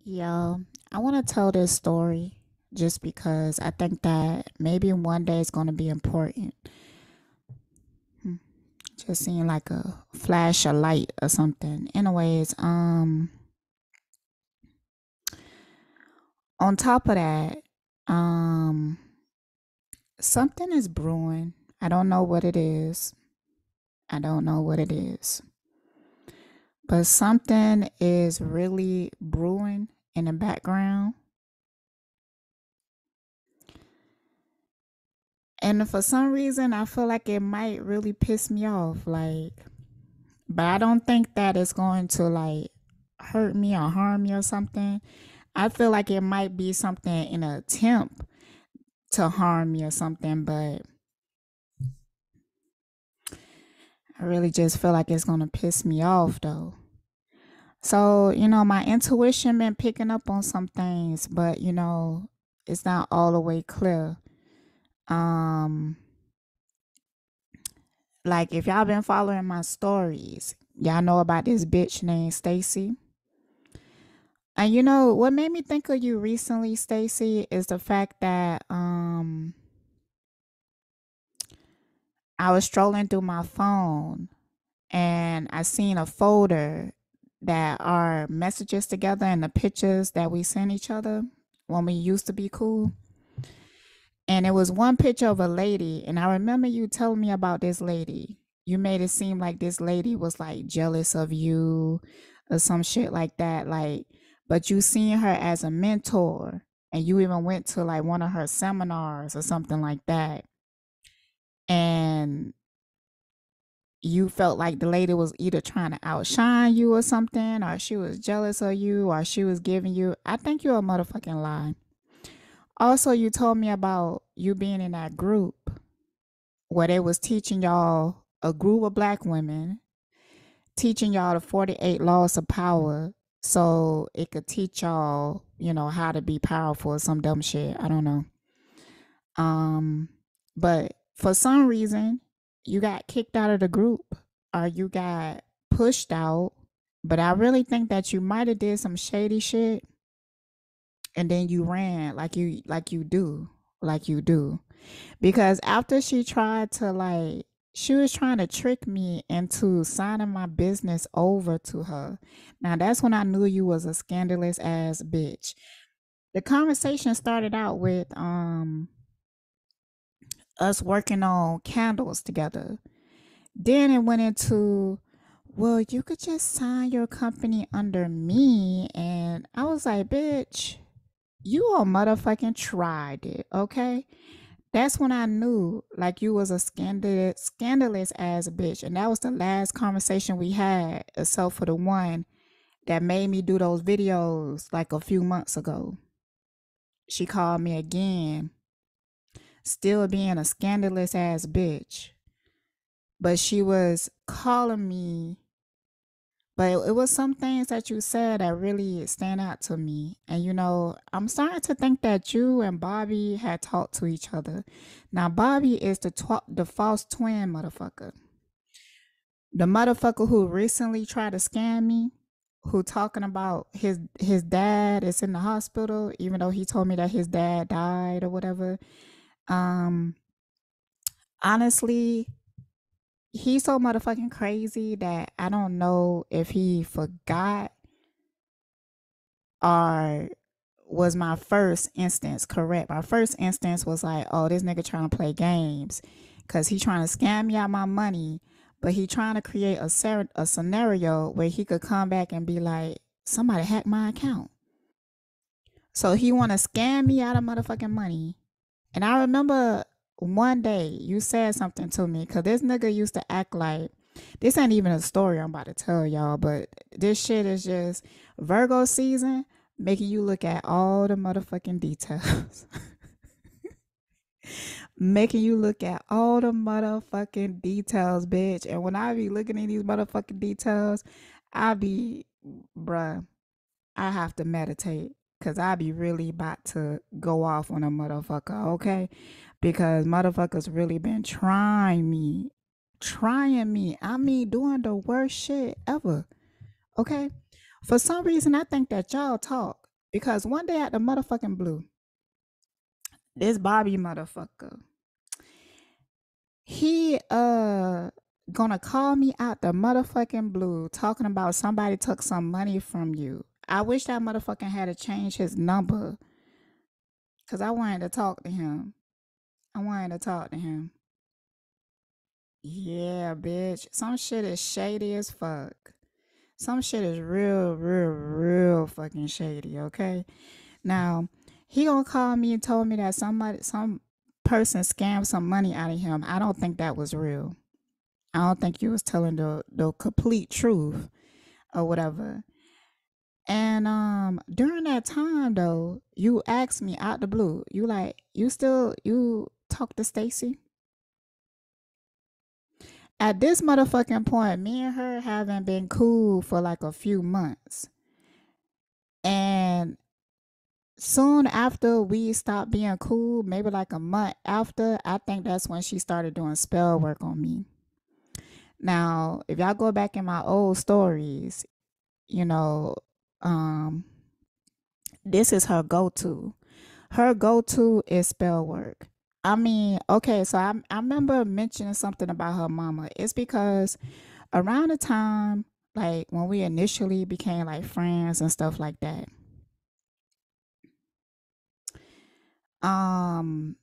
Yo, I want to tell this story just because I think that maybe one day it's going to be important. Hmm. Just seeing like a flash of light or something. Anyways, on top of that, um, something is brewing. I don't know what it is. I don't know what it is. But something is really brewing in the background. And for some reason, I feel like it might really piss me off. But I don't think that it's going to like hurt me or harm me or something. I feel like it might be something in an attempt to harm me or something, but I really just feel like it's gonna piss me off though. So, my intuition been picking up on some things, but it's not all the way clear. Um, like if y'all been following my stories, y'all know about this bitch named Stacy. And what made me think of you recently, Stacy, is the fact that I was strolling through my phone and I seen a folder that are messages together and the pictures that we sent each other when we used to be cool. And it was one picture of a lady, and I remember you telling me about this lady. You made it seem like this lady was like jealous of you or some shit like that. But you seen her as a mentor and you even went to like one of her seminars or something like that. And you felt like the lady was either trying to outshine you or something, or she was jealous of you, or she was giving you. I think you're a motherfucking lie. Also, you told me about you being in that group where they was teaching y'all, a group of black women teaching y'all the 48 laws of power so it could teach y'all, how to be powerful or some dumb shit. I don't know. Um, but for some reason, you got kicked out of the group or you got pushed out. But I really think that you might have did some shady shit and then you ran like you do. Because after she tried to she was trying to trick me into signing my business over to her. Now that's when I knew you was a scandalous ass bitch. The conversation started out with us working on candles together. Then it went into, well, you could just sign your company under me. And I was like, bitch, you all motherfucking tried it, okay? That's when I knew like you was a scandalous ass bitch. And that was the last conversation we had, except for the one that made me do those videos like a few months ago. She called me again, still being a scandalous ass bitch. But she was calling me, but it was some things that you said that really stand out to me. And I'm starting to think that you and Bobby had talked to each other. Now Bobby is the false twin motherfucker. The motherfucker who recently tried to scam me, who talking about his dad is in the hospital, even though he told me that his dad died or whatever. Um Honestly, he's so motherfucking crazy that I don't know if he forgot or was my first instance correct. My first instance was like, oh, this nigga trying to play games because he trying to scam me out my money, but he trying to create a scenario where he could come back and be like, somebody hacked my account. So he want to scam me out of motherfucking money. And I remember one day you said something to me because this nigga used to act like this ain't even a story I'm about to tell y'all, but this shit is just Virgo season making you look at all the motherfucking details. Making you look at all the motherfucking details, bitch. And when I be looking at these motherfucking details, I be, bruh, I have to meditate because I be really about to go off on a motherfucker, okay? Because motherfuckers really been trying me. I mean, doing the worst shit ever, okay? For some reason, I think that y'all talk. because one day at the motherfucking blue, this Bobby motherfucker, he gonna call me out the motherfucking blue talking about somebody took some money from you. I wish that motherfucker had to change his number because I wanted to talk to him. I wanted to talk to him. Yeah, bitch. Some shit is shady as fuck. Some shit is real fucking shady, okay? Now, he gonna call me and told me that some person scammed some money out of him. I don't think that was real. I don't think you was telling the complete truth or whatever. And during that time though, you asked me out the blue. You like you talk to Stacy? At this motherfucking point, me and her haven't been cool for like a few months. And soon after we stopped being cool, maybe like a month after, I think that's when she started doing spell work on me. Now, if y'all go back in my old stories, you know, um, this is her go to. Her go to is spell work. I mean, okay, so I remember mentioning something about her mama. It's because around the time, like when we initially became like friends and stuff like that, um,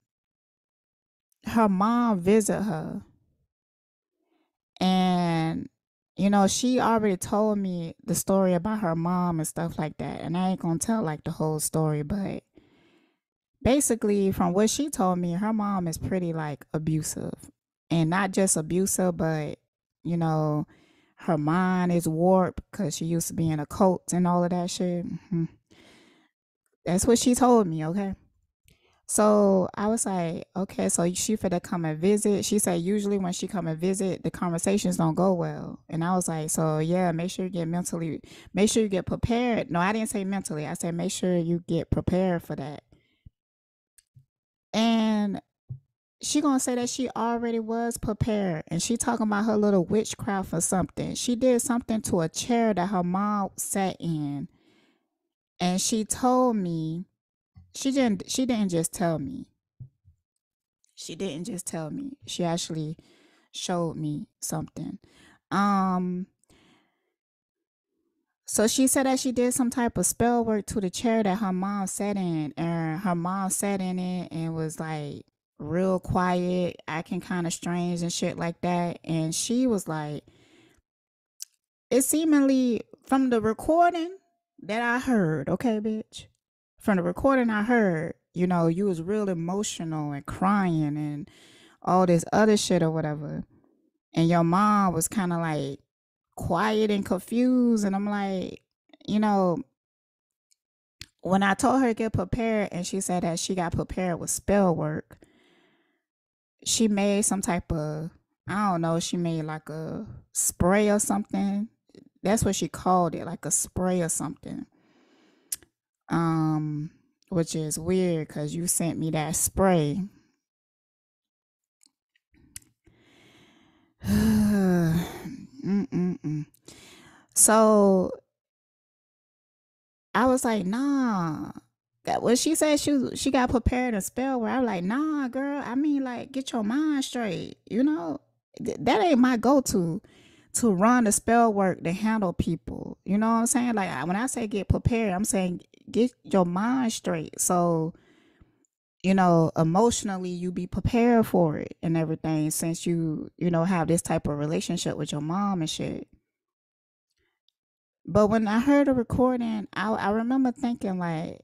her mom visit her, and she already told me the story about her mom and stuff like that, and I ain't gonna tell like the whole story, but basically from what she told me, her mom is pretty like abusive, and not just abusive, but you know her mind is warped because she used to be in a cult and all of that shit. That's what she told me, okay? So I was like, okay, so she finna come and visit. She said usually when she come and visit, the conversations don't go well. And I was like, so yeah, make sure you get prepared. No, I didn't say mentally. I said make sure you get prepared for that. And she gonna say that she already was prepared, and she talking about her little witchcraft or something. She did something to a chair that her mom sat in, and she told me she didn't just tell me. She didn't just tell me. She actually showed me something. Um, so she said that she did some type of spell work to the chair that her mom sat in, and her mom sat in it and was like real quiet, acting kind of strange and shit like that. And she was like, it seemingly from the recording that I heard, okay, bitch. From the recording I heard, you was real emotional and crying and all this other shit or whatever. And your mom was kind of like quiet and confused. And I'm like, you know, when I told her to get prepared and she said that she got prepared with spell work, she made some type of, I don't know, she made like a spray or something. That's what she called it, like a spray or something. Um, which is weird because you sent me that spray. Mm-mm-mm. So I was like, nah. When she said she got prepared to spell where I was like, nah, girl. I mean, like, get your mind straight. That ain't my go to run the spell work to handle people. You know what I'm saying? Like when I say get prepared, I'm saying get your mind straight. So emotionally you be prepared for it and everything since you have this type of relationship with your mom and shit. But when I heard the recording, I remember thinking like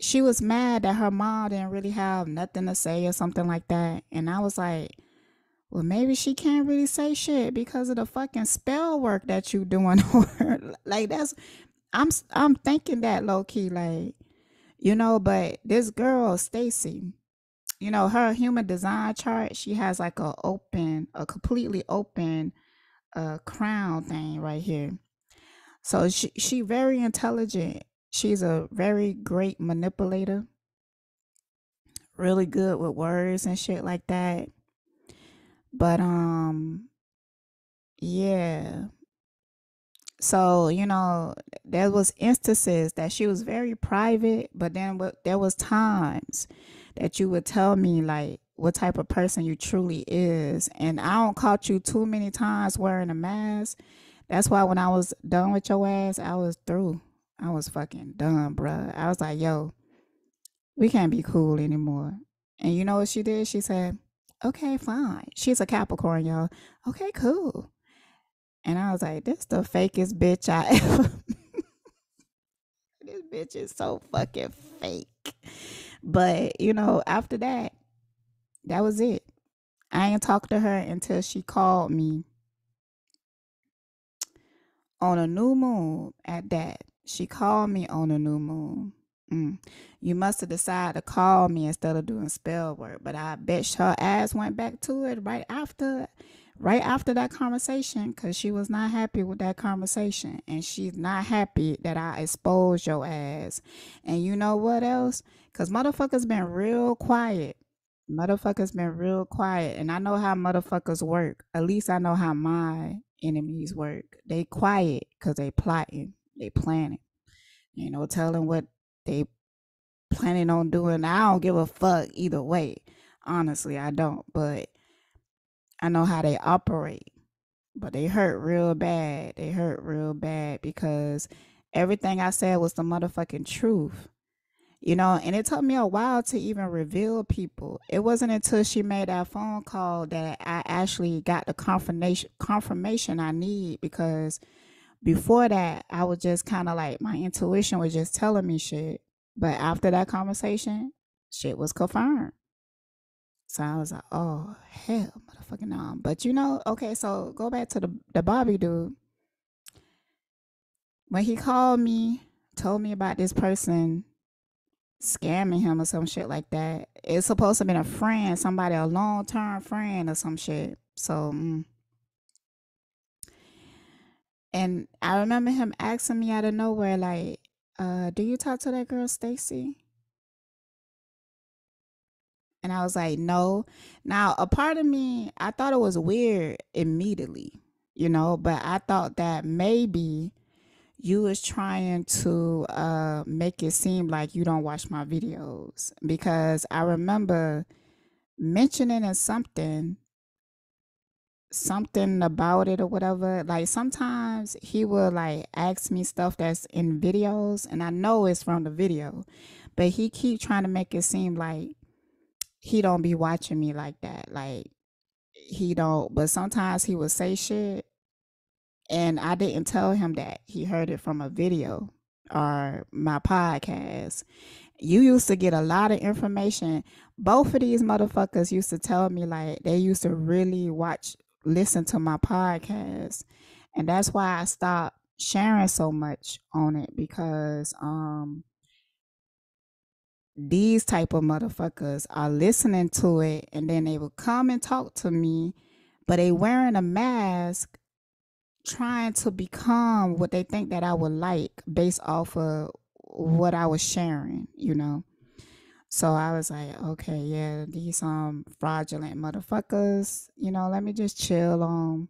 she was mad that her mom didn't really have nothing to say or something like that. And I was like, well, maybe she can't really say shit because of the fucking spell work that you doing on her. Like I'm thinking that low key, like, but this girl, Stacy, her human design chart, she has like a completely open crown thing right here. So she very intelligent. She's a very great manipulator, really good with words and shit like that. But yeah. So, there was instances that she was very private, but then there was times that you would tell me like what type of person you truly is. And I don't caught you too many times wearing a mask. That's why when I was done with your ass, I was through. I was fucking done, bruh. I was like, yo, we can't be cool anymore. And you know what she did? She said, okay, fine. She's a Capricorn, y'all. Okay, cool. And I was like, this the fakest bitch I ever. This bitch is so fucking fake. But, after that, that was it. I ain't talked to her until she called me on a new moon at that. She called me on a new moon. Mm. You must have decided to call me instead of doing spell work. But I bet her ass went back to it right after that conversation, because she was not happy with that conversation. And she's not happy that I exposed your ass. And you know what else? Because motherfuckers been real quiet. Motherfuckers been real quiet. And I know how motherfuckers work. At least I know how my enemies work. They quiet because they plotting. They planning. Telling what they planning on doing. I don't give a fuck either way. Honestly, I don't. But I know how they operate. But they hurt real bad. They hurt real bad because everything I said was the motherfucking truth. And it took me a while to even reveal people. It wasn't until she made that phone call that I actually got the confirmation I need, because before that I was just kind of like, my intuition was just telling me shit. But after that conversation, shit was confirmed. So I was like, oh hell, motherfucking no. But okay, so go back to the Bobby dude. When he called me, told me about this person scamming him or some shit like that. It's supposed to be a friend, somebody, a long term friend or some shit. So, and I remember him asking me out of nowhere, like, do you talk to that girl, Stacy? And I was like, no. Now, a part of me, I thought it was weird immediately, but I thought that maybe you was trying to make it seem like you don't watch my videos, because I remember mentioning in something about it or whatever. Like sometimes he will like ask me stuff that's in videos and I know it's from the video, but he keep trying to make it seem like he don't be watching me like that. Like he don't, but sometimes he would say shit and I didn't tell him that he heard it from a video or my podcast. You used to get a lot of information. Both of these motherfuckers used to tell me like they used to really listen to my podcast. And that's why I stopped sharing so much on it, because these type of motherfuckers are listening to it and then they will come and talk to me, but they wearing a mask trying to become what they think that I would like based off of what I was sharing. So I was like, okay, yeah, these fraudulent motherfuckers, let me just chill on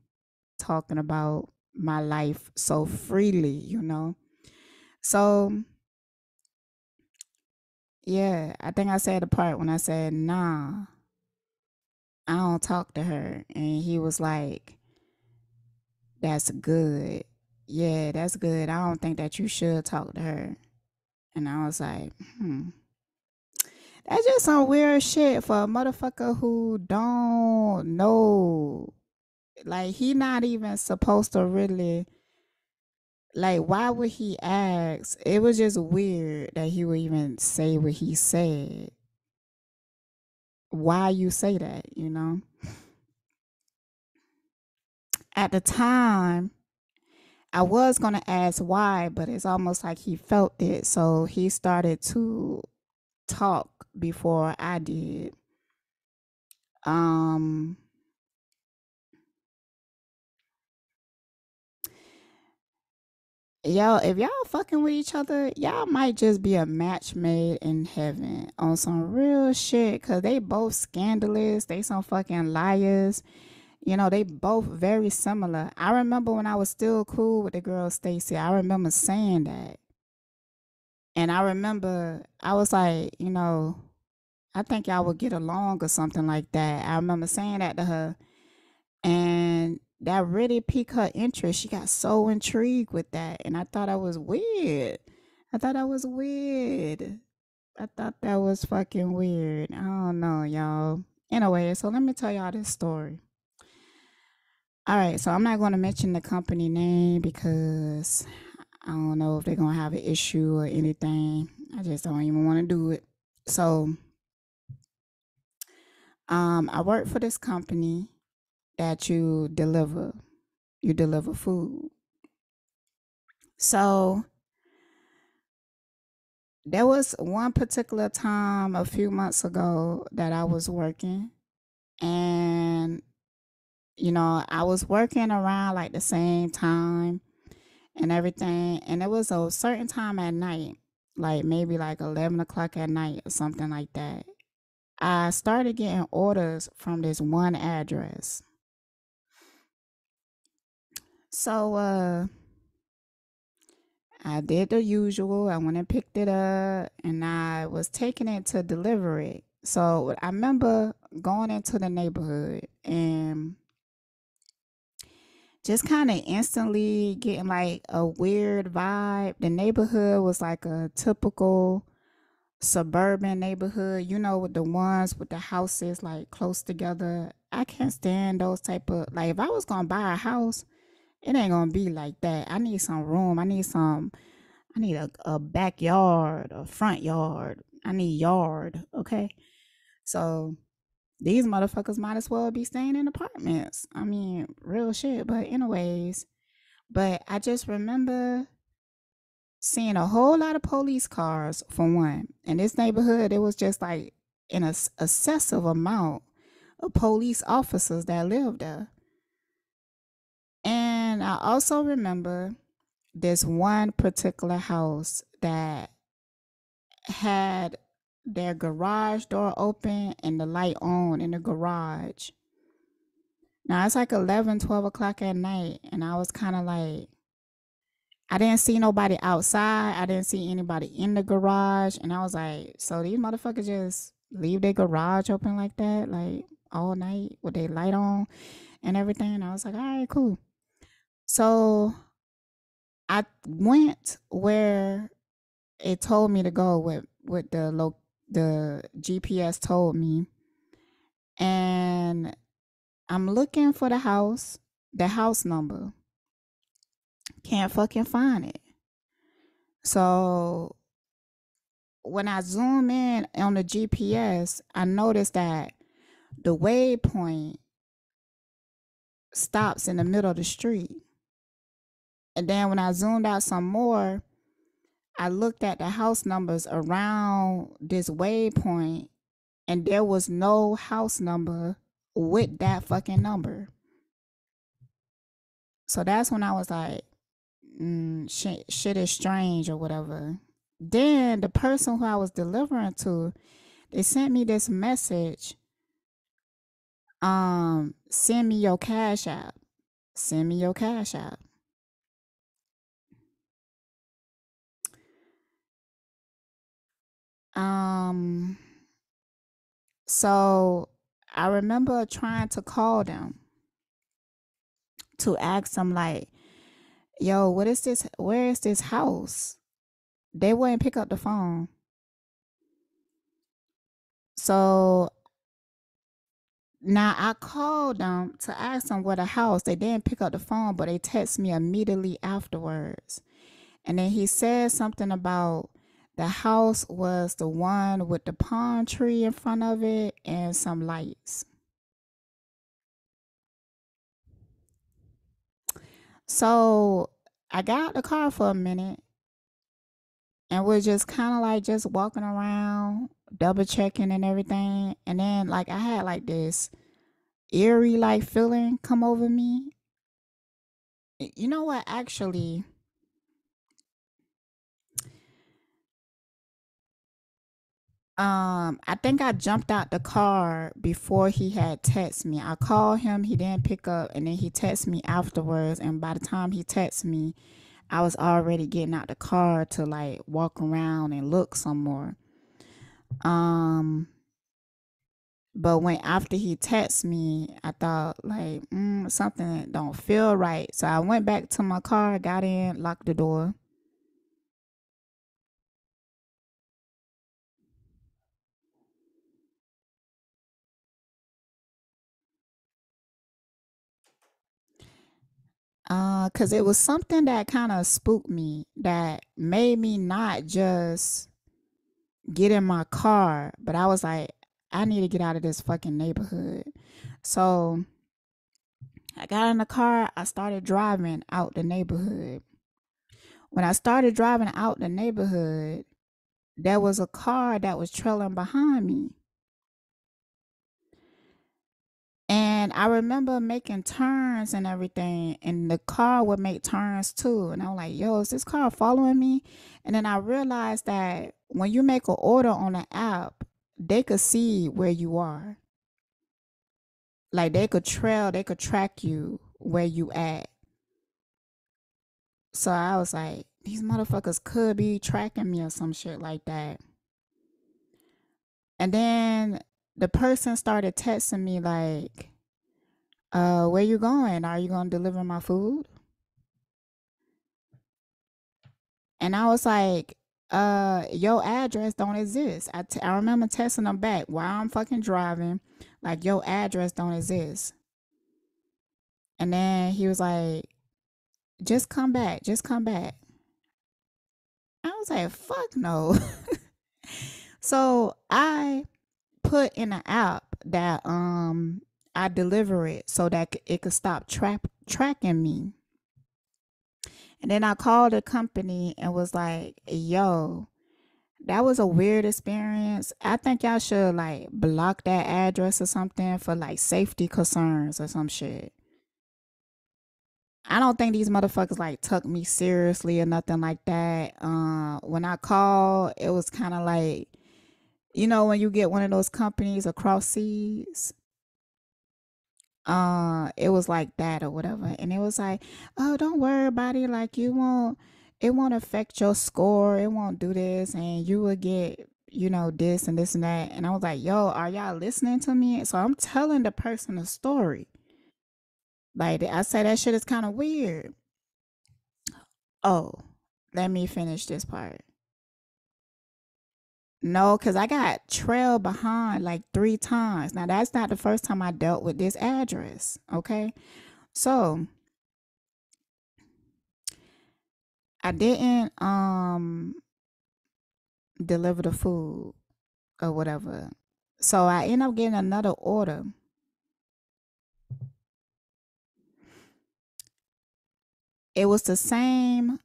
talking about my life so freely. So yeah, I think I said the part when I said, nah, I don't talk to her. And he was like, that's good. Yeah, that's good. I don't think that you should talk to her. And I was like, that's just some weird shit for a motherfucker who don't know. Like he not even supposed to really, like, why would he ask? It was just weird that he would even say what he said. Why you say that? At the time, I was gonna ask why, but it's almost like he felt it. So he started to talk before I did. Um Yo, if y'all fucking with each other, y'all might just be a match made in heaven on some real shit. Cause they both scandalous. They some fucking liars. They both very similar. I remember when I was still cool with the girl Stacy, I remember saying that. And I remember I was like, I think y'all would get along or something like that. I remember saying that to her, and that really piqued her interest. She got so intrigued with that, and I thought that was weird. I thought that was weird. I thought that was fucking weird. I don't know, y'all. Anyway, so let me tell y'all this story. All right, so I'm not going to mention the company name because I don't know if they're going to have an issue or anything. I just don't even want to do it. So, I work for this company that you deliver food. So, there was one particular time a few months ago that I was working, and I was working around like the same time and everything. And it was a certain time at night, like maybe like 11 o'clock at night or something like that. I started getting orders from this one address. So I did the usual. I went and picked it up and I was taking it to deliver it. So I remember going into the neighborhood and just kind of instantly getting like a weird vibe. The neighborhood was like a typical suburban neighborhood, with the ones with the houses like close together. I can't stand those type of, like, if I was gonna buy a house, it ain't gonna be like that. I need some room. I need a backyard, a front yard. I need yard. Okay. So these motherfuckers might as well be staying in apartments. I mean, real shit. But anyways, but I just remember seeing a whole lot of police cars for one. In this neighborhood, it was just like an excessive amount of police officers that lived there. And I also remember this one particular house that had their garage door open and the light on in the garage. Now it's like 11, 12 o'clock at night, and I was kind of like, I didn't see nobody outside. I didn't see anybody in the garage. And I was like, so these motherfuckers just leave their garage open like that, like all night with their light on and everything. And I was like, all right, cool. So I went where it told me to go with the GPS told me. And I'm looking for the house number. Can't fucking find it. So when I zoom in on the GPS, I noticed that the waypoint stops in the middle of the street. And then when I zoomed out some more, I looked at the house numbers around this waypoint, and there was no house number with that fucking number. So that's when I was like, shit is strange or whatever. Then the person who I was delivering to, they sent me this message. Send me your cash app. Send me your cash app. Um, so I remember trying to call them to ask them like, yo, what is this? Where is this house? They wouldn't pick up the phone. So now I called them to ask them where the house. They didn't pick up the phone, but they text me immediately afterwards. And then he said something about the house was the one with the palm tree in front of it and some lights. So I got out the car for a minute and we're just kind of like just walking around, double checking and everything. And then like I had like this eerie like feeling come over me. You know what? Actually, I think I jumped out the car before he had texted me. I called him, he didn't pick up, and then he texted me afterwards. And by the time he texted me, I was already getting out the car to like walk around and look some more. Um, but when after he texted me, I thought like something don't feel right. So I went back to my car, got in, locked the door. Cause it was something that kind of spooked me that made me not just get in my car, but I was like, I need to get out of this fucking neighborhood. So I got in the car, I started driving out the neighborhood. When I started driving out the neighborhood, there was a car that was trailing behind me. And I remember making turns and everything, and the car would make turns too. And I'm like, yo, is this car following me? And then I realized that when you make an order on the app, they could see where you are. Like they could track you where you at. So I was like, these motherfuckers could be tracking me or some shit like that. And then the person started texting me like, where you going? Are you gonna deliver my food? And I was like, your address don't exist. I remember texting them back while I'm fucking driving, like your address don't exist. And then he was like, just come back, just come back. I was like, fuck no. So I put in an app that I deliver it so that it could stop tracking me. And then I called the company and was like, yo, that was a weird experience. I think y'all should like block that address or something for like safety concerns or some shit. I don't think these motherfuckers like took me seriously or nothing like that. When I called, it was kind of like, when you get one of those companies across seas, it was like that or whatever. And it was like, oh, don't worry about it. Like it won't affect your score. It won't do this. And you will get, this and this and that. And I was like, yo, are y'all listening to me? So I'm telling the person a story. Like I say that shit is kind of weird. Oh, let me finish this part. No, because I got trailed behind like 3 times. Now, that's not the first time I dealt with this address. Okay. So I didn't deliver the food or whatever. So I end up getting another order. It was the same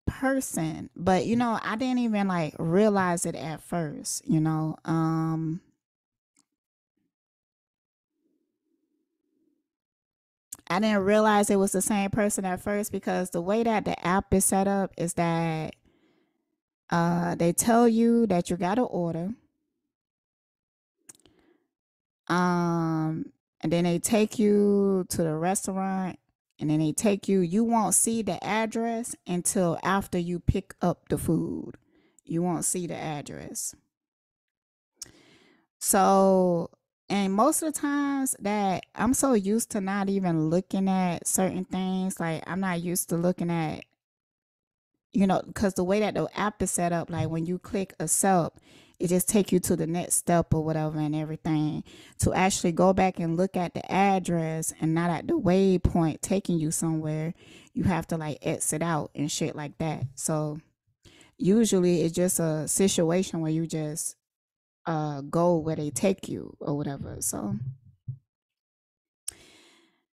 person, but I didn't even like realize it at first, I didn't realize it was the same person at first because the way that the app is set up is that they tell you that you got to order, um and then they take you to the restaurant, and then they take you, you won't see the address until after you pick up the food. You won't see the address. So, and most of the times that I'm so used to not even looking at certain things, like I'm not used to looking at, because the way that the app is set up, like when you click accept, it just take you to the next step or whatever and everything. To actually go back and look at the address and not at the waypoint taking you somewhere, you have to like exit out and shit like that. So usually it's just a situation where you just go where they take you or whatever. So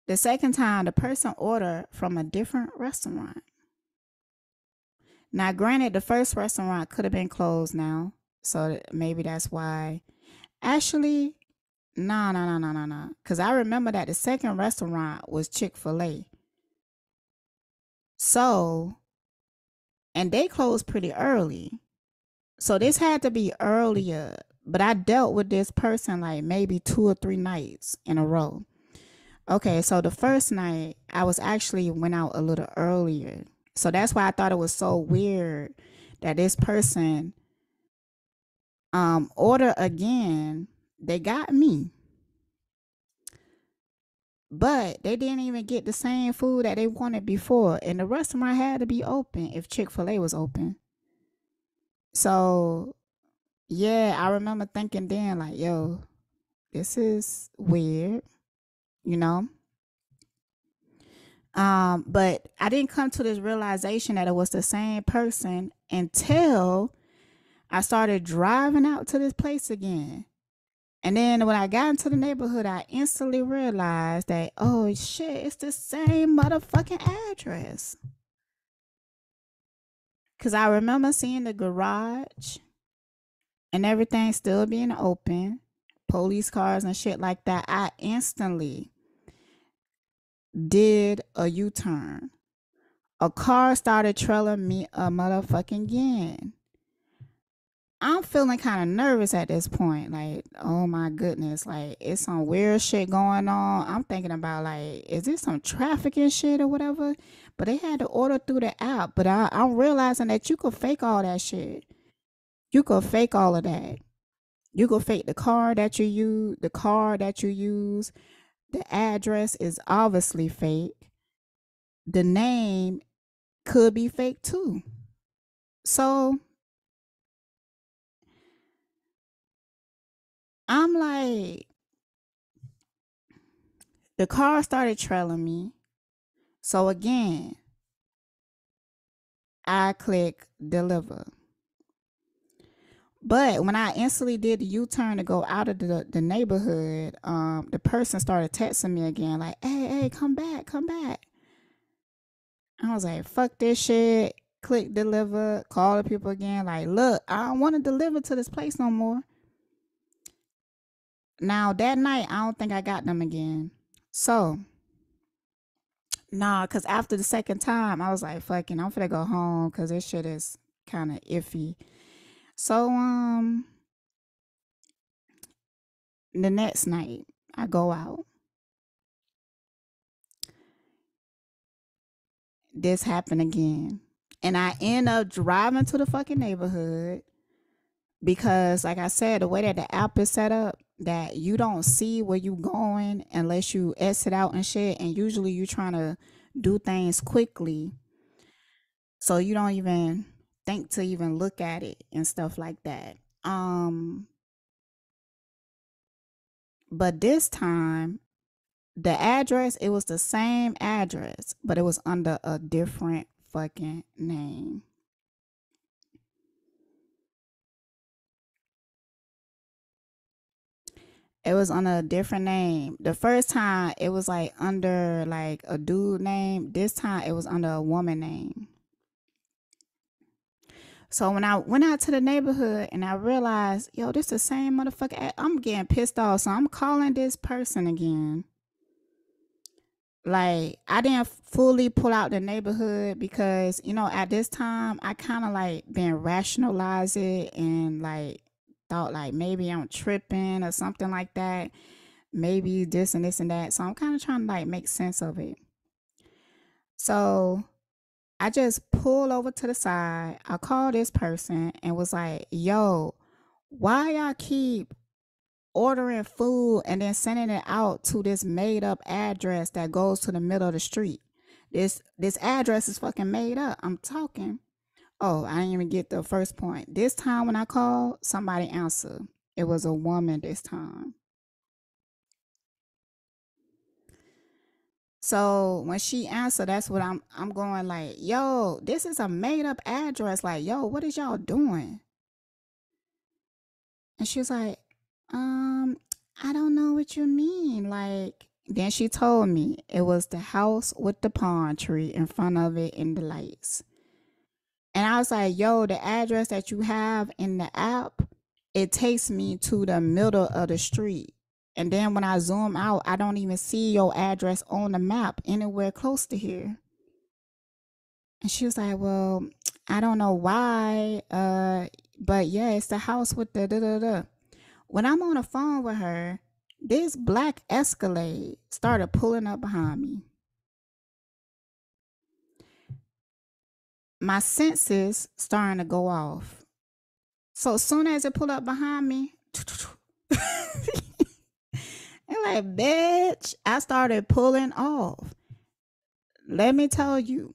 the second time, the person ordered from a different restaurant. Now, granted, the first restaurant could have been closed now, so maybe that's why. Actually, no, no, no, no, no, no. Because I remember that the second restaurant was Chick-fil-A. So, and they closed pretty early. So this had to be earlier, but I dealt with this person like maybe 2 or 3 nights in a row. Okay, so the first night I was actually went out a little earlier. So that's why I thought it was so weird that this person order again. They got me, but they didn't even get the same food that they wanted before. And the restaurant had to be open if Chick-fil-A was open. So yeah, I remember thinking then like, yo, this is weird, you know? But I didn't come to this realization that it was the same person until I started driving out to this place again. And then when I got into the neighborhood, I instantly realized that, oh shit, it's the same motherfucking address. Cause I remember seeing the garage and everything still being open, police cars and shit like that. I instantly did a U turn. A car started trailing me a motherfucking again. I'm feeling kind of nervous at this point. Like, oh my goodness, like it's some weird shit going on. I'm thinking about like, is this some trafficking shit or whatever? But they had to order through the app. But I'm realizing that you could fake all that shit. You could fake all of that. You could fake the car that you use, the car that you use. The address is obviously fake. The name could be fake too. So I'm like, the car started trailing me. So again, I click deliver. But when I instantly did the U-turn to go out of the neighborhood, the person started texting me again, like, hey, come back, come back. I was like, fuck this shit. Click deliver, call the people again, like, look, I don't want to deliver to this place no more. Now that night, I don't think I got them again. So nah, cause after the second time, I was like, fucking, I'm finna go home cause this shit is kind of iffy. So the next night I go out. This happened again. And I end up driving to the fucking neighborhood because like I said, the way that the app is set up, that you don't see where you going unless you exit out and shit. And usually you trying to do things quickly. So you don't even think to even look at it and stuff like that. Um but this time the address, it was the same address, but it was under a different fucking name. It was under a different name. The first time it was like under like a dude name. This time it was under a woman name. So when I went out to the neighborhood and I realized, yo, this the same motherfucker. I'm getting pissed off. So I'm calling this person again. Like I didn't fully pull out the neighborhood because at this time I kind of like been rationalize it and like thought like maybe I'm tripping or something like that, maybe this and this and that, so I'm kind of trying to like make sense of it. So I just pulled over to the side. I called this person and was like, yo, why y'all keep ordering food and then sending it out to this made up address that goes to the middle of the street? This address is fucking made up. I'm talking. Oh, I didn't even get the first point. This time when I called, somebody answered. It was a woman this time. So when she answered, that's what I'm going like, yo, this is a made up address. Like, yo, what is y'all doing? And she was like, um, I don't know what you mean. Like, then she told me it was the house with the palm tree in front of it in the lights. And I was like, yo, the address that you have in the app, it takes me to the middle of the street. And then when I zoom out, I don't even see your address on the map anywhere close to here. And she was like, well, I don't know why. But yeah, it's the house with the da da da. When I'm on the phone with her, this black Escalade started pulling up behind me. My senses starting to go off. So as soon as it pulled up behind me, and like, bitch, I started pulling off. Let me tell you,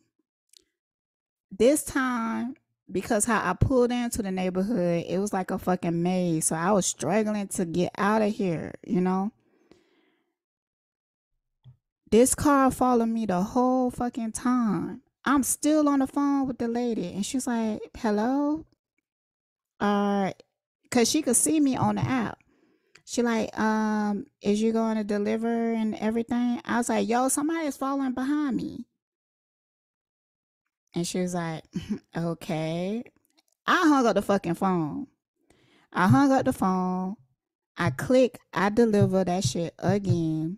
this time, because how I pulled into the neighborhood, it was like a fucking maze. So I was struggling to get out of here. This car followed me the whole fucking time. I'm still on the phone with the lady, and she's like, "Hello," cause she could see me on the app. She like, is you going to deliver and everything? I was like, yo, somebody's following behind me. And she was like, okay. I hung up the fucking phone. I hung up the phone. I click, I deliver that shit again.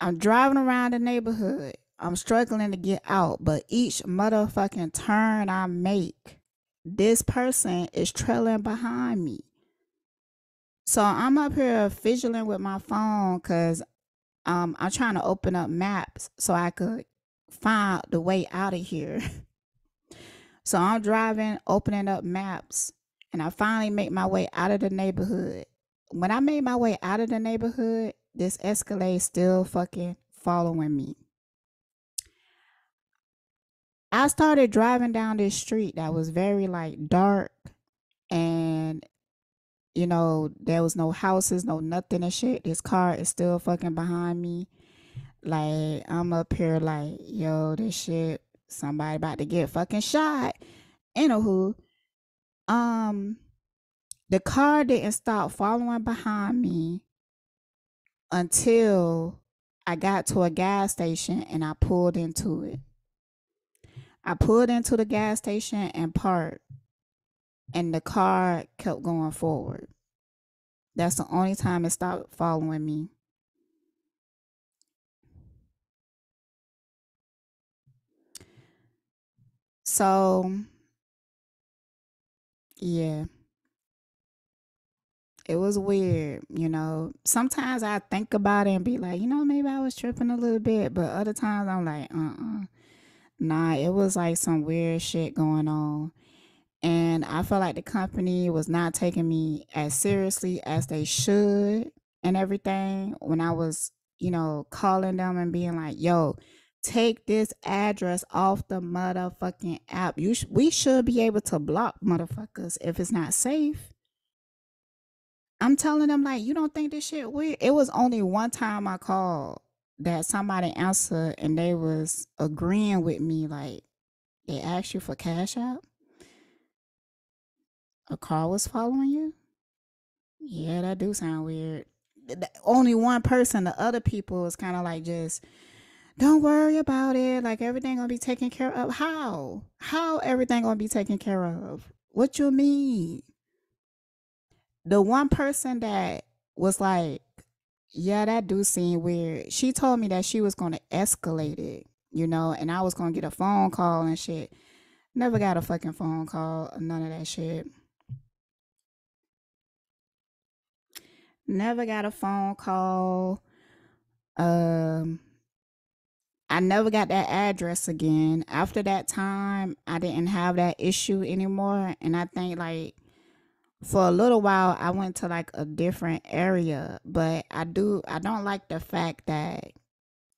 I'm driving around the neighborhood. I'm struggling to get out, but each motherfucking turn I make, this person is trailing behind me. So I'm up here fidgeting with my phone because I'm trying to open up maps so I could find the way out of here. So I'm driving, opening up maps, and I finally make my way out of the neighborhood. When I made my way out of the neighborhood, this Escalade still fucking following me. I started driving down this street that was very like dark, and there was no houses, no nothing and shit. This car is still fucking behind me. Like, I'm up here like, yo, this shit, somebody about to get fucking shot. Anywho, um, the car didn't stop following behind me until I got to a gas station and I pulled into it. I pulled into the gas station and parked, and the car kept going forward. That's the only time it stopped following me. So, yeah, it was weird. Sometimes I think about it and be like, maybe I was tripping a little bit, but other times I'm like, nah, it was like some weird shit going on. And I felt like the company was not taking me as seriously as they should and everything when I was, calling them and being like, yo, take this address off the motherfucking app. We should be able to block motherfuckers if it's not safe. I'm telling them like, you don't think this shit weird? It was only one time I called that somebody answered and they was agreeing with me. Like, they asked you for cash out. A car was following you. Yeah, that do sound weird. Only one person. The other people was kind of like, just don't worry about it. Like, everything gonna be taken care of. How? How everything gonna be taken care of? What you mean? The one person that was like, yeah, that do seem weird. She told me that she was gonna escalate it, and I was gonna get a phone call and shit. Never got a fucking phone call, none of that shit. Never got a phone call. Um, I never got that address again. After that time, I didn't have that issue anymore. And I think like for a little while I went to like a different area. But I don't like the fact that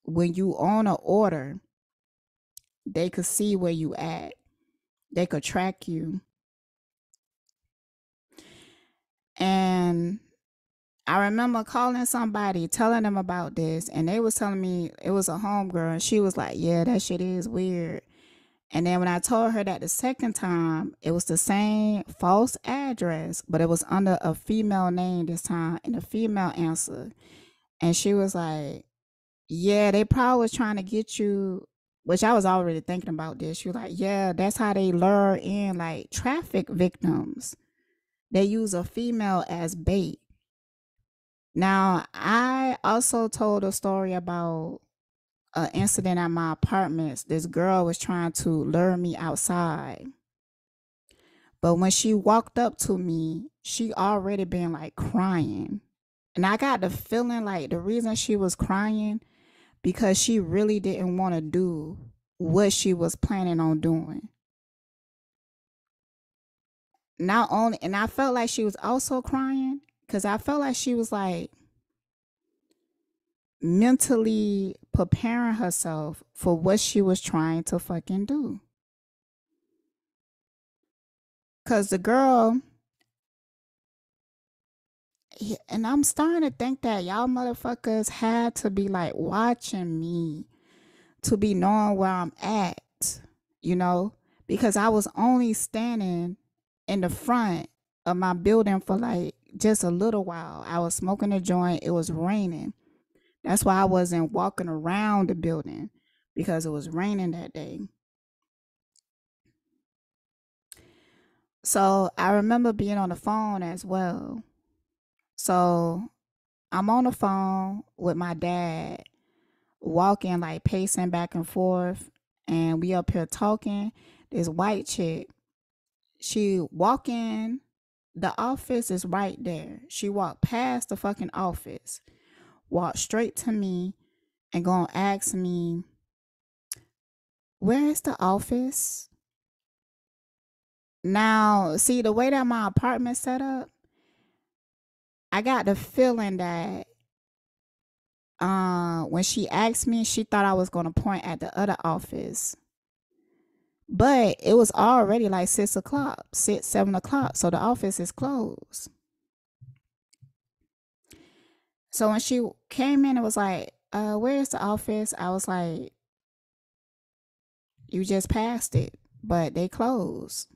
when you own an order, they could see where you at. They could track you. And I remember calling somebody, telling them about this, and they was telling me it was a homegirl, and she was like, yeah, that shit is weird. And then when I told her that the second time, it was the same false address, but it was under a female name this time, and the female answered. And she was like, yeah, they probably was trying to get you, which I was already thinking about this. She was like, yeah, that's how they lure in like traffic victims. They use a female as bait. Now, I also told a story about an incident at my apartments. This girl was trying to lure me outside. But when she walked up to me, she already been like crying. And I got the feeling like the reason she was crying because she really didn't want to do what she was planning on doing. Not only, and I felt like she was also crying because I felt like she was like mentally preparing herself for what she was trying to fucking do. Because the girl, and I'm starting to think that y'all motherfuckers had to be like watching me to be knowing where I'm at, you know, because I was only standing in the front of my building for like just a little while. I was smoking a joint, it was raining. That's why I wasn't walking around the building because it was raining that day. So I remember being on the phone as well. So I'm on the phone with my dad, walking, like pacing back and forth, and we up here talking. This white chick, she walking, the office is right there. She walked past the fucking office, walked straight to me, and gonna ask me, where is the office? Now, see the way that my apartment set up, I got the feeling that when she asked me, she thought I was gonna point at the other office. But it was already like 6 o'clock, 7 o'clock, so the office is closed. So when she came in, it was like, where's the office? I was like, you just passed it, but they closed.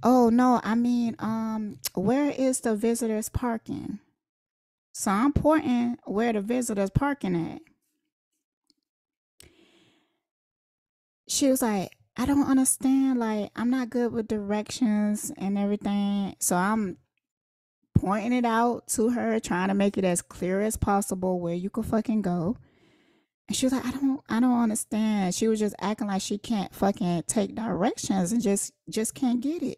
Oh no, I mean, where is the visitors parking? So I'm pointing where the visitors parking at. She was like, I don't understand. Like, I'm not good with directions and everything. So I'm pointing it out to her, trying to make it as clear as possible where you could fucking go. And she was like, I don't understand. She was just acting like she can't fucking take directions and just can't get it.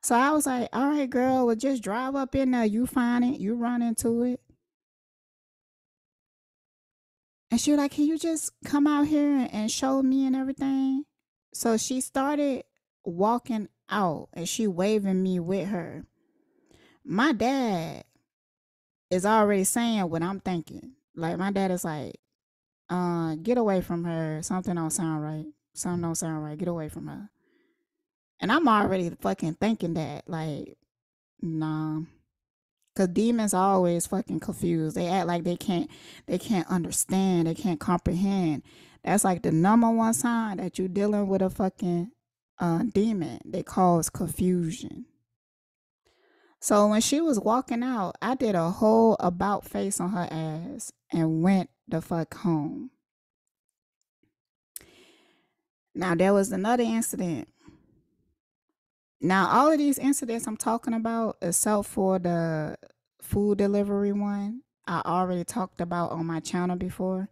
So I was like, all right, girl, well just drive up in there. You find it, you run into it. And she was like, can you just come out here and show me and everything? So she started walking out and she waving me with her. My dad is already saying what I'm thinking. Like my dad is like, get away from her. Something don't sound right. Something don't sound right. Get away from her. And I'm already fucking thinking that, like, nah. Cause demons are always fucking confused. They act like they can't understand, they can't comprehend. That's like the number one sign that you're dealing with a fucking demon. They cause confusion. So when she was walking out, I did a whole about face on her ass and went the fuck home. Now there was another incident. Now all of these incidents I'm talking about, except for the food delivery one, I already talked about on my channel before.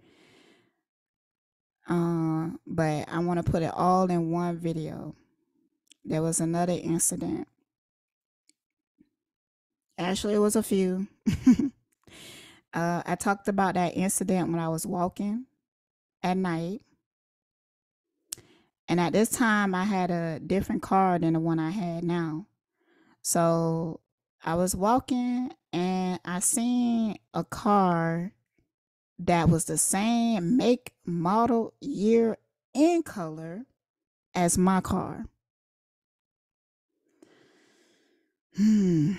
But I want to put it all in one video. There was another incident. Actually, it was a few. I talked about that incident when I was walking at night. And at this time, I had a different car than the one I had now. So I was walking and I seen a car that was the same make, model, year, and color as my car. Hmm.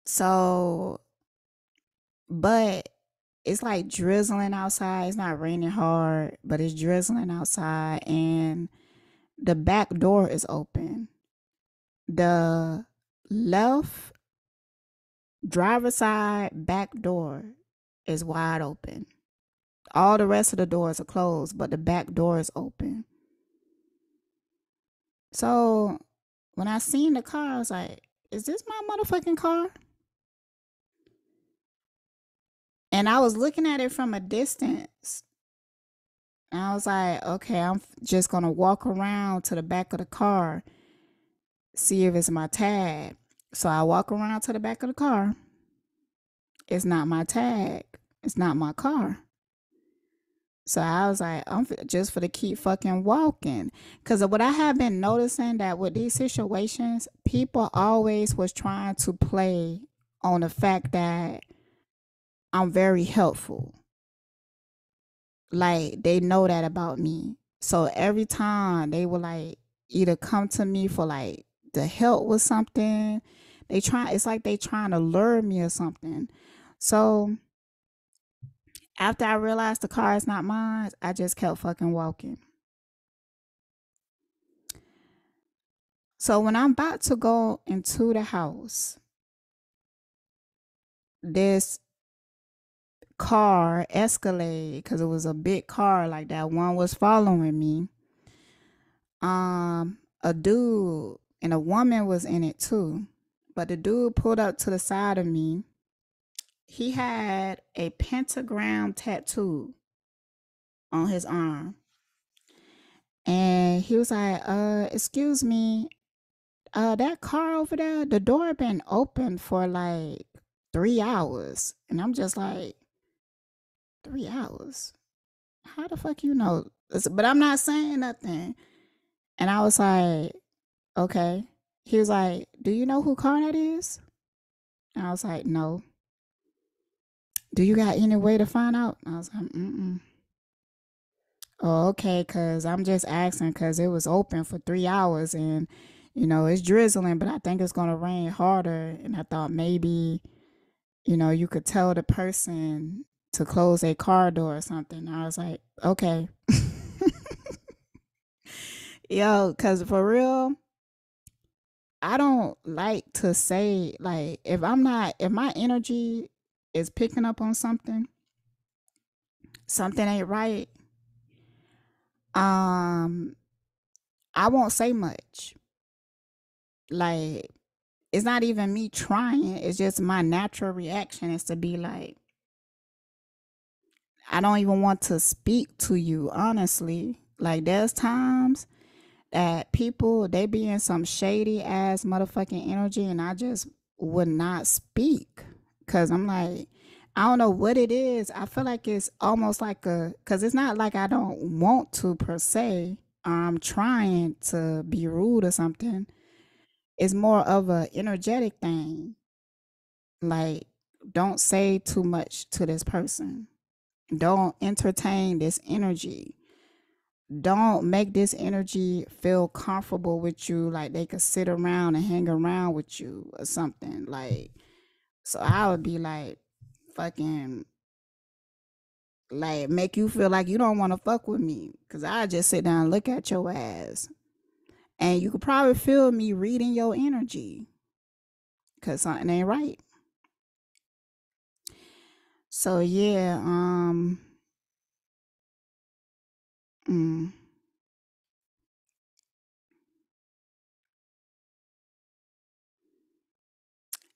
So, but it's like drizzling outside. It's not raining hard, but it's drizzling outside, and the back door is open. The left driver's side back door is wide open. All the rest of the doors are closed, but the back door is open. So when I seen the car, I was like, is this my motherfucking car? And I was looking at it from a distance. And I was like, okay, just gonna walk around to the back of the car, see if it's my tag. So I walk around to the back of the car. It's not my tag. It's not my car. So I was like, just for to keep fucking walking. Because what I have been noticing that with these situations, people always was trying to play on the fact that I'm very helpful. Like they know that about me. So every time they would like either come to me for like the help with something, it's like they trying to lure me or something. So after I realized the car is not mine, I just kept fucking walking. So when I'm about to go into the house, this car Escalade, because it was a big car like that one was following me. A dude and a woman was in it too. But the dude pulled up to the side of me. He had a pentagram tattoo on his arm. And he was like, excuse me, that car over there, the door been open for like 3 hours. And I'm just like, 3 hours? How the fuck you know? But I'm not saying nothing. And I was like, okay. He was like, do you know who car that is? And I was like, no. Do you got any way to find out? I was like, mm-mm. Oh, okay, cause I'm just asking, cause it was open for 3 hours, and it's drizzling, but I think it's gonna rain harder. And I thought maybe you could tell the person to close a car door or something. I was like, okay, yo, cause for real, I don't like to say like if my energy is picking up on something ain't right. Um, I won't say much. Like it's not even me trying. It's just my natural reaction is to be like, I don't even want to speak to you, honestly. Like, there's times that people, they be in some shady ass motherfucking energy, and I just would not speak. Cause I'm like, I don't know what it is. I feel like it's almost like cause it's not like I don't want to per se. I'm trying to be rude or something. It's more of a energetic thing. Like, don't say too much to this person. Don't entertain this energy. Don't make this energy feel comfortable with you, like they could sit around and hang around with you or something. Like, so I would be like, fucking, like, make you feel like you don't want to fuck with me. Cause I just sit down and look at your ass. And you could probably feel me reading your energy. Cause something ain't right. So yeah, mm,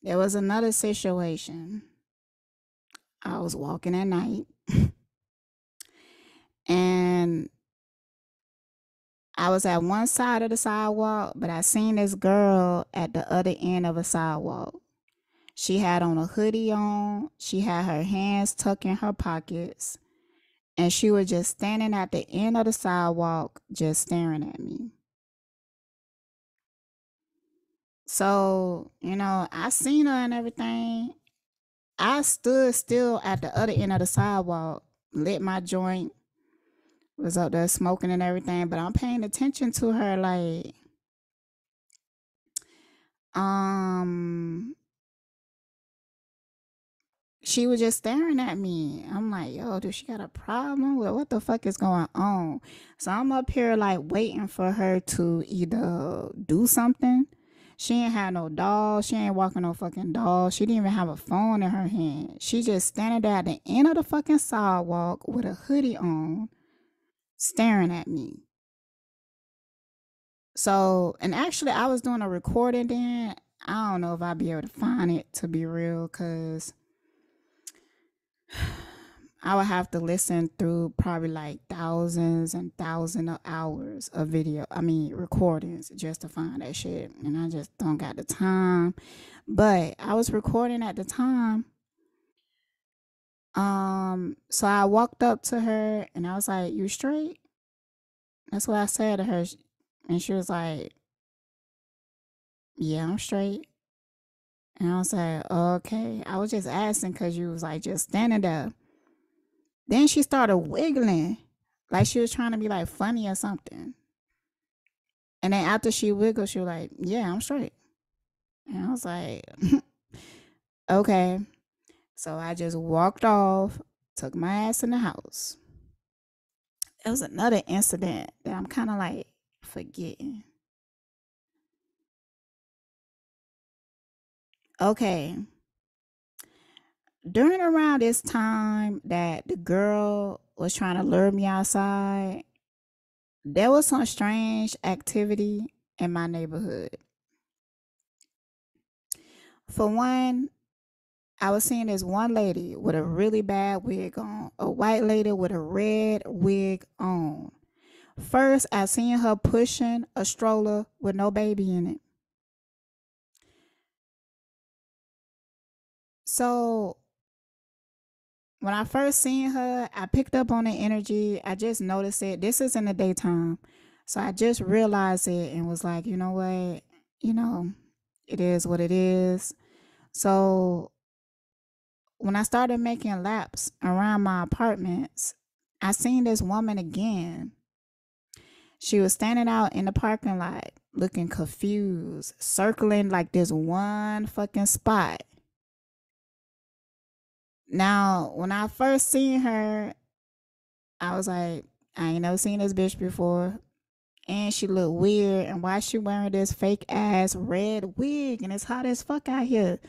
there was another situation. I was walking at night and I was at one side of the sidewalk, but I seen this girl at the other end of a sidewalk. She had on a hoodie on, she had her hands tucked in her pockets, and she was just standing at the end of the sidewalk, just staring at me. So, I seen her and everything. I stood still at the other end of the sidewalk, lit my joint, was up there smoking and everything, but I'm paying attention to her like, um, she was just staring at me. I'm like, yo, does she got a problem? What the fuck is going on? So I'm up here like waiting for her to either do something. She ain't had no doll. She ain't walking no fucking doll. She didn't even have a phone in her hand. She just standing there at the end of the fucking sidewalk with a hoodie on, staring at me. So, and actually, I was doing a recording then. I don't know if I'll be able to find it to be real, cause I would have to listen through probably like thousands and thousands of hours of video. I mean, recordings just to find that shit. And I just don't got the time. But I was recording at the time. So I walked up to her and I was like, "You straight?" That's what I said to her. And she was like, "Yeah, I'm straight." And I was like, "Okay." I was just asking because you was like just standing there. Then she started wiggling like she was trying to be like funny or something. And then after she wiggled, she was like, "Yeah, I'm straight." And I was like, "Okay." So I just walked off, took my ass in the house. It was another incident that I'm kind of like forgetting. Okay. During around this time that the girl was trying to lure me outside, there was some strange activity in my neighborhood. For one, I was seeing this one lady with a really bad wig on, a white lady with a red wig on. First, I seen her pushing a stroller with no baby in it. So when I first seen her, I picked up on the energy. I just noticed it. This is in the daytime. So I just realized it and was like, you know what? You know, it is what it is. So when I started making laps around my apartments, I seen this woman again. She was standing out in the parking lot looking confused, circling like this one fucking spot. Now, when I first seen her, I was like, I ain't never seen this bitch before. And she looked weird. And why she wearing this fake ass red wig? And it's hot as fuck out here,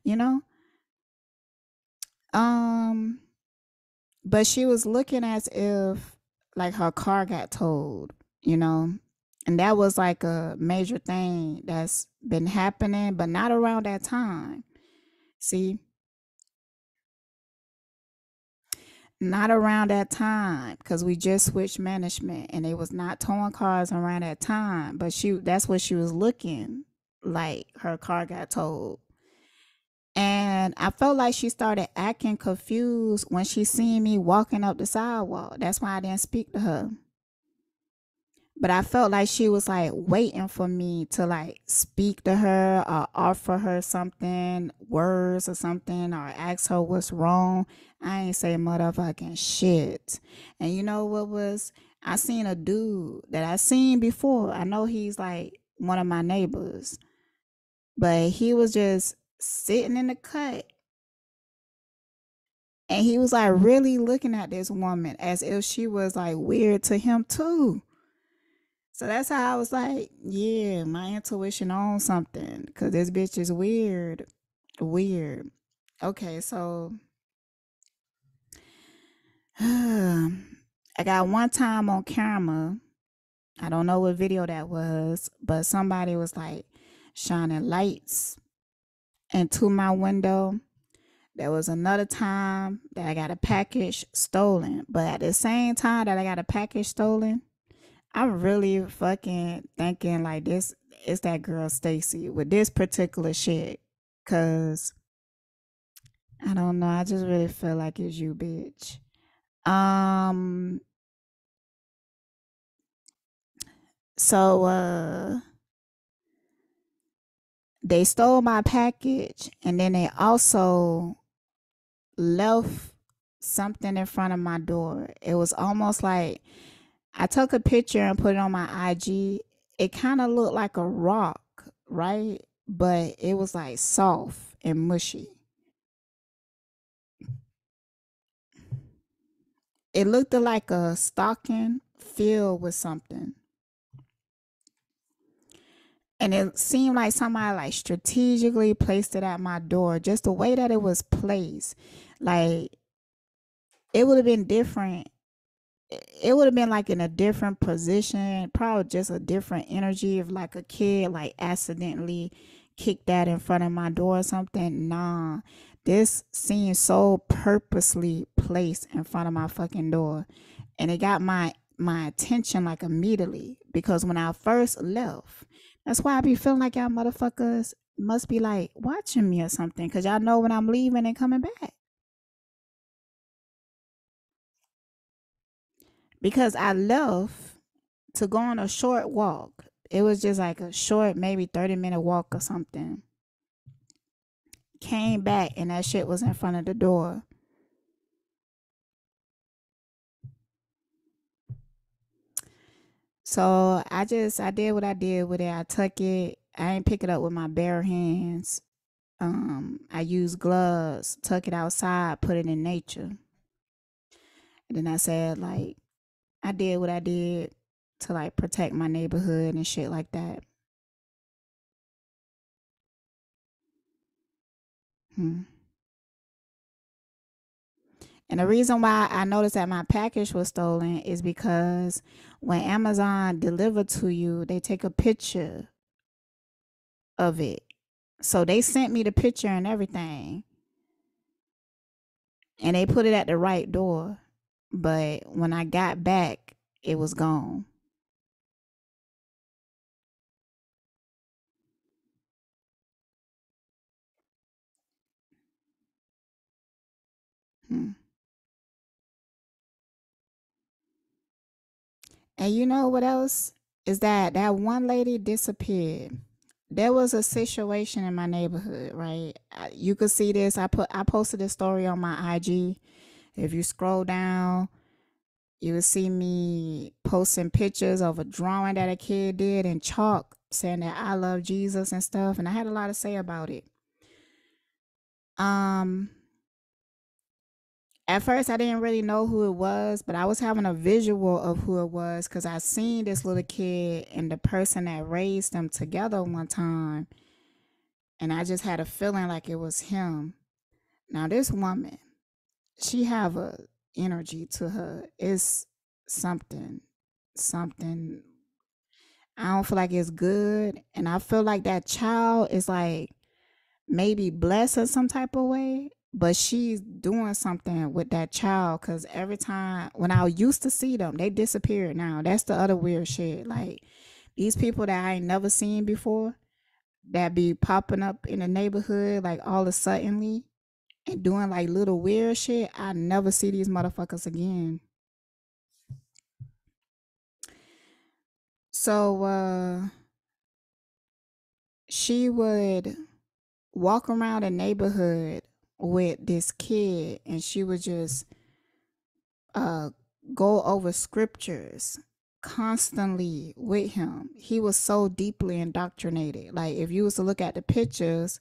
you know? Um, but she was looking as if like her car got towed, you know? And that was like a major thing that's been happening, but not around that time. See, not around that time because we just switched management and they was not towing cars around that time. But she that's what she was looking like her car got towed. And I felt like she started acting confused when she seen me walking up the sidewalk. That's why I didn't speak to her. But I felt like she was like waiting for me to like speak to her or offer her something, words or something, or ask her what's wrong. I ain't say motherfucking shit. And you know what was? I seen a dude that I seen before. I know he's like one of my neighbors, but he was just sitting in the cut and he was like really looking at this woman as if she was like weird to him too. So that's how I was like, yeah, my intuition on something because this bitch is weird. Weird. Okay, so I got one time on camera. I don't know what video that was, but somebody was like shining lights into my window. There was another time that I got a package stolen, but at the same time that I got a package stolen, I'm really fucking thinking like this is that girl Stacy with this particular shit. Cause I don't know. I just really feel like it's you, bitch. Um so they stole my package and then they also left something in front of my door. It was almost like I took a picture and put it on my IG. It kind of looked like a rock, right? But it was like soft and mushy. It looked like a stocking filled with something. And it seemed like somebody like strategically placed it at my door. Just the way that it was placed. Like it would have been different. It would have been like in a different position, probably just a different energy if like a kid like accidentally kicked that in front of my door or something. Nah. This seemed so purposely placed in front of my fucking door. And it got my attention like immediately because when I first left, that's why I be feeling like y'all motherfuckers must be like watching me or something because y'all know when I'm leaving and coming back. Because I left to go on a short walk. It was just like a short, maybe 30-minute walk or something. Came back and that shit was in front of the door. So I did what I did with it. I took it. I ain't pick it up with my bare hands. I used gloves, took it outside, put it in nature. And then I said like I did what I did to like protect my neighborhood and shit like that. Hmm. And the reason why I noticed that my package was stolen is because when Amazon delivered to you, they take a picture of it. So they sent me the picture and everything, and they put it at the right door. But when I got back, it was gone. Hmm. And you know what else? Is that that one lady disappeared. There was a situation in my neighborhood, right? You could see this. I posted this story on my IG. If you scroll down, you will see me posting pictures of a drawing that a kid did in chalk saying that I love Jesus and stuff. And I had a lot to say about it. Um, at first I didn't really know who it was, but I was having a visual of who it was because I seen this little kid and the person that raised them together one time. And I just had a feeling like it was him. Now this woman, she have a energy to her. It's something, something I don't feel like it's good. And I feel like that child is like maybe blessed in some type of way, but she's doing something with that child because every time when I used to see them, they disappeared now. That's the other weird shit. Like these people that I ain't never seen before that be popping up in the neighborhood like all of a suddenly and doing like little weird shit. I never see these motherfuckers again. So she would walk around a neighborhood with this kid and she would just uh go over scriptures constantly with him. He was so deeply indoctrinated. Like if you was to look at the pictures,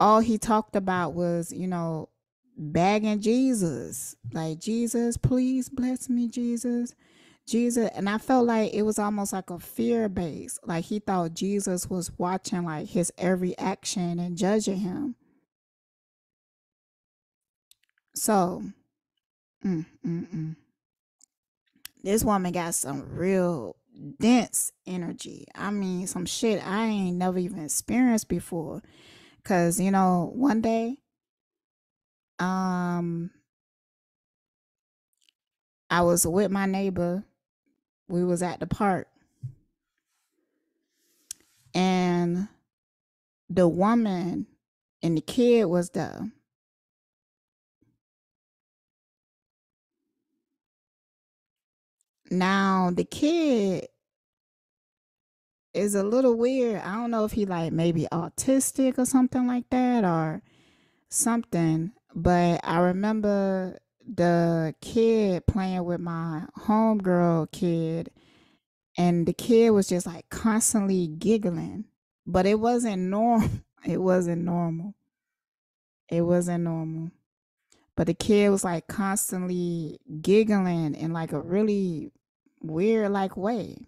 all he talked about was, begging Jesus. Like, Jesus, please bless me, Jesus. Jesus, and I felt like it was almost like a fear base. Like he thought Jesus was watching like his every action and judging him. So, mm, mm, mm. This woman got some real dense energy. I mean, some shit I ain't never even experienced before. Cause one day, um, I was with my neighbor. We was at the park, and the woman and the kid was there. Now the kid is a little weird. I don't know if he like maybe autistic or something like that or something, but I remember the kid playing with my homegirl kid, and the kid was just like constantly giggling, but it wasn't normal. It wasn't normal. It wasn't normal. But the kid was like constantly giggling in like a really weird like way.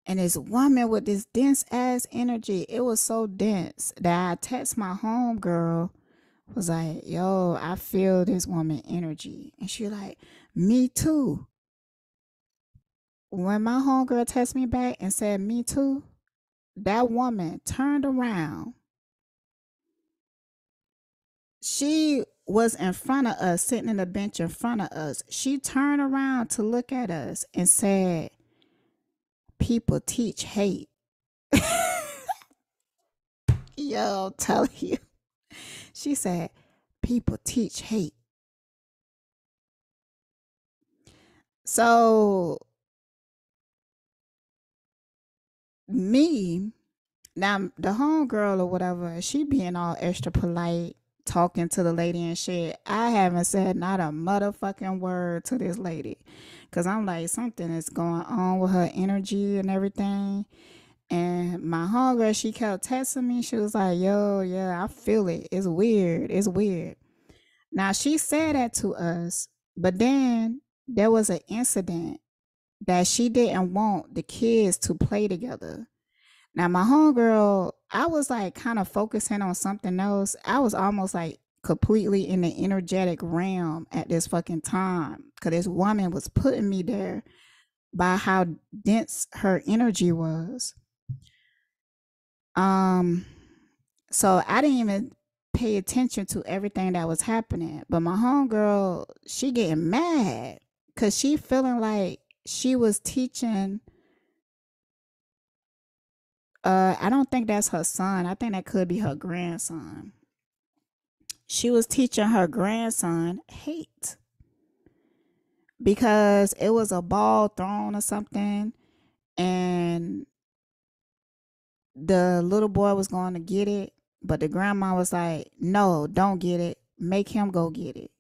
And this woman with this dense ass energy, it was so dense that I text my homegirl, was like, yo, I feel this woman energy. And she like, me too. When my homegirl texted me back and said, me too, That woman turned around. She was in front of us, sitting in the bench in front of us. She turned around to look at us and said, "People teach hate." Yo, I'm telling you. She said, "People teach hate." So, me, now the homegirl or whatever, she being all extra polite, talking to the lady and shit. I haven't said not a motherfucking word to this lady. Cause I'm like, something is going on with her energy and everything. And my homegirl, she kept texting me. She was like, "Yo, yeah, I feel it. It's weird. It's weird." Now she said that to us, but then there was an incident that she didn't want the kids to play together. Now my homegirl, I was like kind of focusing on something else. I was almost like completely in the energetic realm at this fucking time. Cause this woman was putting me there by how dense her energy was. Um, so I didn't even pay attention to everything that was happening. But my homegirl, she getting mad because she feeling like she was teaching. I don't think that's her son. I think that could be her grandson. She was teaching her grandson hate because it was a ball thrown or something, and the little boy was going to get it, but the grandma was like, "No, don't get it. Make him go get it."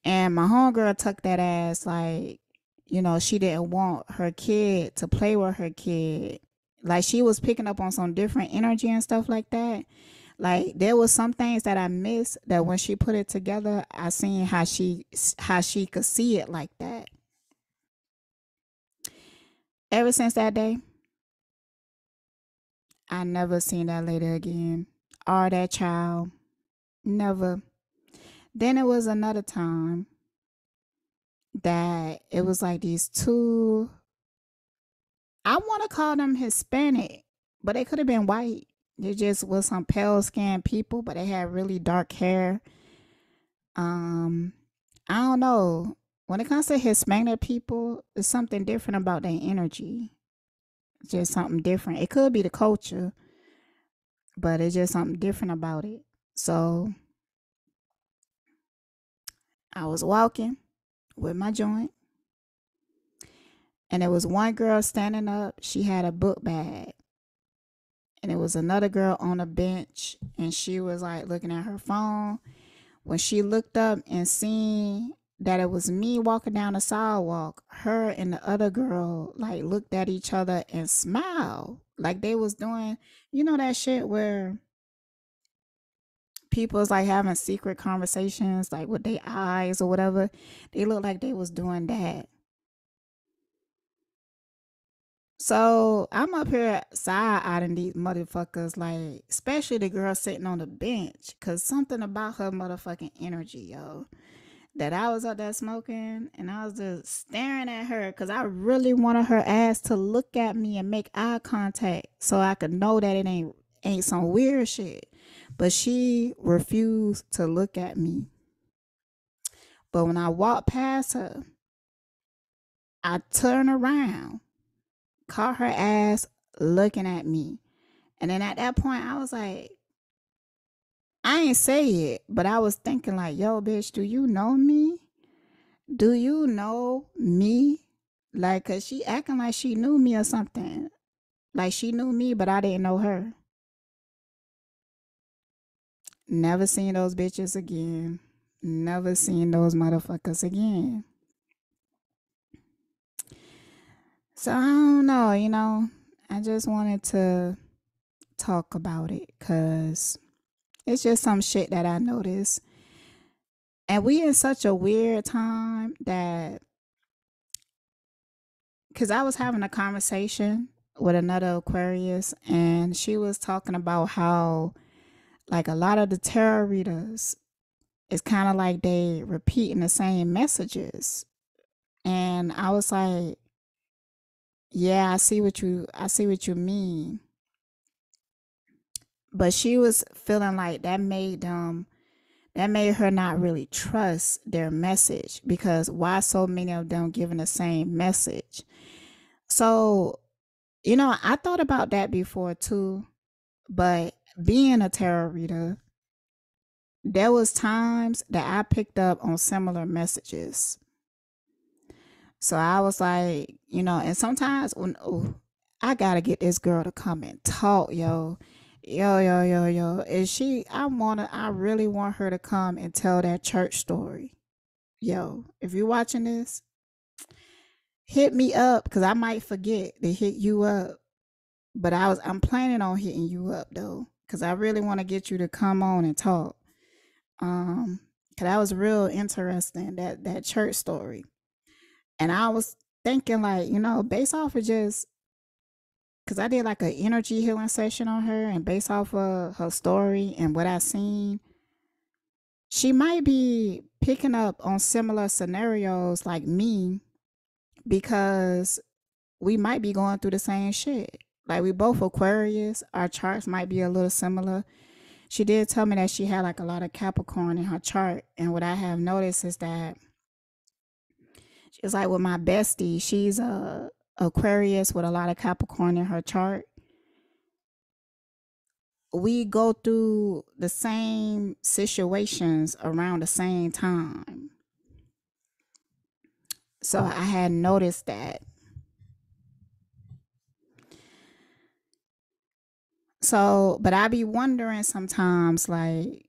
And my homegirl took that as like, she didn't want her kid to play with her kid. Like she was picking up on some different energy and stuff like that. Like there was some things that I missed that when she put it together, I seen how she could see it like that. Ever since that day, I never seen that lady again or that child. Never. Then it was another time that it was like these two, I want to call them Hispanic, but they could have been white. They just was some pale skinned people, but they had really dark hair. Um, I don't know. When it comes to Hispanic people, there's something different about their energy. Just something different. It could be the culture, but it's just something different about it. So I was walking with my joint, and there was one girl standing up. She had a book bag, and there was another girl on a bench, and she was like looking at her phone. When she looked up and seen that it was me walking down the sidewalk, her and the other girl like looked at each other and smiled. Like they was doing, that shit where people is like having secret conversations like with their eyes or whatever. They looked like they was doing that. So I'm up here side eyeing these motherfuckers, like especially the girl sitting on the bench, cause something about her motherfucking energy, yo, that I was up there smoking and I was just staring at her because I really wanted her ass to look at me and make eye contact so I could know that it ain't some weird shit. But she refused to look at me. But when I walked past her, I turned around, caught her ass looking at me. And then at that point I was like, I ain't say it, but I was thinking like, yo, bitch, do you know me? Do you know me? Like, cause she acting like she knew me or something. Like she knew me, but I didn't know her. Never seen those bitches again. Never seen those motherfuckers again. So I don't know, I just wanted to talk about it because it's just some shit that I noticed. And we in such a weird time that, because I was having a conversation with another Aquarius, and she was talking about how like a lot of the tarot readers, it's kind of like they repeating the same messages. And I was like, Yeah, I see what you mean. But she was feeling like that made her not really trust their message because why so many of them giving the same message? So, I thought about that before too, but being a tarot reader, there was times that I picked up on similar messages. So I was like, and sometimes when I gotta get this girl to come and talk, yo. Yo. And I really want her to come and tell that church story. Yo, if you're watching this, hit me up because I might forget to hit you up. But I'm planning on hitting you up though, because I really want to get you to come on and talk. Um, cause that was real interesting, that church story. And I was thinking like, based off of just because I did like an energy healing session on her, and based off of her story and what I seen, she might be picking up on similar scenarios like me because we might be going through the same shit. Like we both Aquarius, our charts might be a little similar. She did tell me that she had like a lot of Capricorn in her chart, and what I have noticed is that she's like with my bestie, she's a Aquarius with a lot of Capricorn in her chart. We go through the same situations around the same time. So I had noticed that. So, but I be wondering sometimes, like,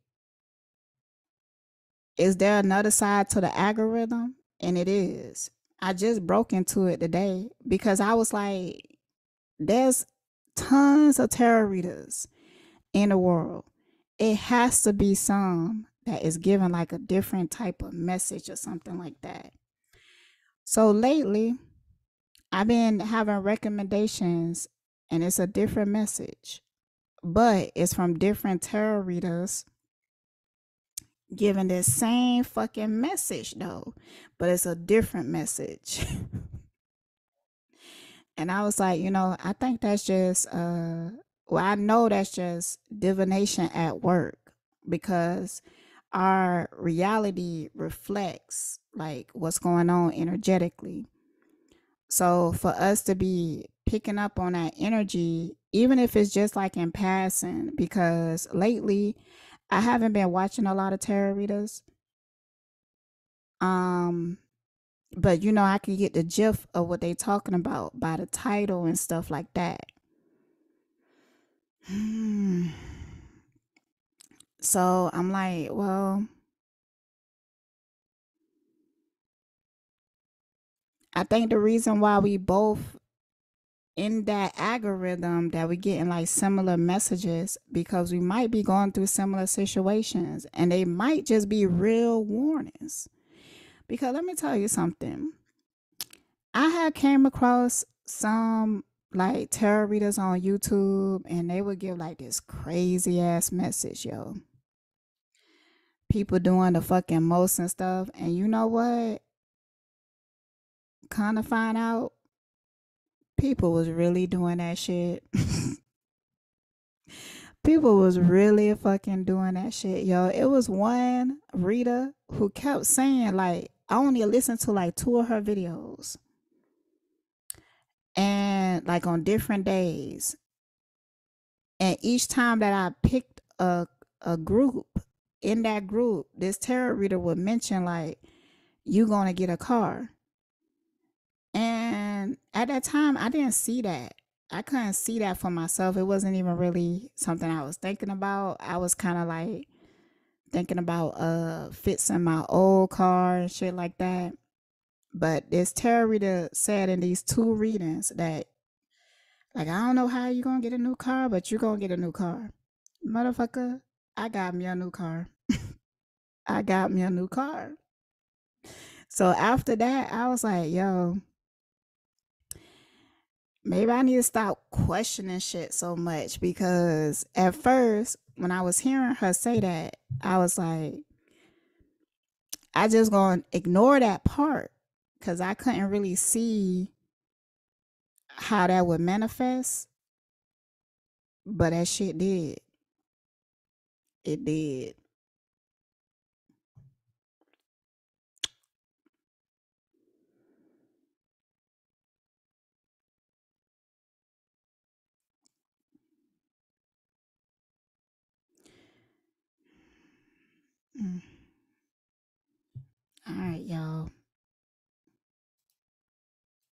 is there another side to the algorithm? And it is. I just broke into it today because I was like, there's tons of tarot readers in the world. It has to be some that is giving like a different type of message or something like that. So lately, I've been having recommendations and it's a different message, but it's from different tarot readers giving this same fucking message though, but it's a different message. And I was like, I think that's just well, I know that's just divination at work because our reality reflects like what's going on energetically. So for us to be picking up on that energy, even if it's just like in passing, because lately I haven't been watching a lot of tarot readers. Um, but I can get the gist of what they talking about by the title and stuff like that. So I'm like, well, I think the reason why we both in that algorithm that we getting like similar messages because we might be going through similar situations and they might just be real warnings. Because let me tell you something. I had came across some like tarot readers on YouTube and they would give like this crazy ass message, yo. People doing the fucking most and stuff. And you know what? Kind of find out people was really doing that shit. People was really fucking doing that shit, yo. It was one Rita who kept saying like I only listened to like two of her videos and like on different days. And each time that I picked a group, in that group, this tarot reader would mention like you gonna get a car. And at that time I didn't see that. I couldn't see that for myself. It wasn't even really something I was thinking about. I was kind of like thinking about fixing my old car and shit like that. But this tarot reader said in these two readings that like I don't know how you gonna get a new car, but you gonna get a new car. Motherfucker, I got me a new car. I got me a new car. So after that, I was like, yo, maybe I need to stop questioning shit so much because at first, when I was hearing her say that, I was like, I just gonna ignore that part because I couldn't really see. how that would manifest, but that shit did. It did. Mm. All right, y'all.